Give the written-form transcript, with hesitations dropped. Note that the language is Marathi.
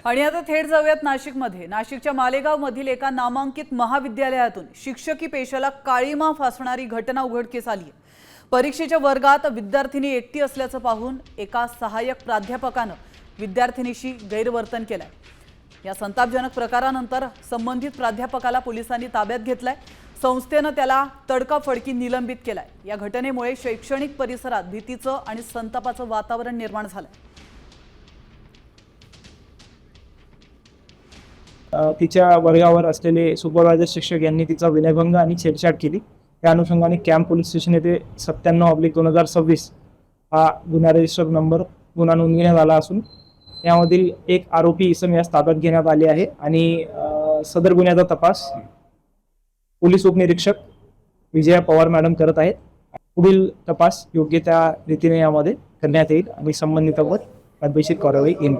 आणि आता थेट जाऊयात नाशिकमध्ये। नाशिकच्या मालेगाव मधील एका नामांकित महाविद्यालयातून शिक्षकी पेशाला काळीमा फासणारी घटना उघडकीस आली आहे। परीक्षेच्या वर्गात विद्यार्थिनी एकटी असल्याचं पाहून एका सहाय्यक प्राध्यापकाने विद्यार्थिनीशी गैरवर्तन केलंय। या संतापजनक प्रकारानंतर संबंधित प्राध्यापकाला पोलिसांनी ताब्यात घेतलंय। संस्थेने त्याला तडकाफडकी निलंबित केलंय। या घटनेमुळे शैक्षणिक परिसरात भीतीचं आणि संतापाचं वातावरण निर्माण झालंय। तिच्या वर्गावर असलेले सुपरवायझर शिक्षक यांनी तिचा विनयभंग आणि छेडछाड केली। त्या अनुषंगाने कॅम्प पोलीस स्टेशन येथे 97/2026 हा गुन्हा रजिस्टर नंबर गुन्हा नोंदविण्यात आला असून यामधील एक आरोपी इसम यास ताब्यात घेण्यात आले आहे आणि सदर गुन्ह्याचा तपास पोलीस उपनिरीक्षक विजया पवार मॅडम करत आहेत। पुढील तपास योग्य त्या रीतीने यामध्ये करण्यात येईल आणि संबंधितांवर कायदेशीर कारवाई येईल।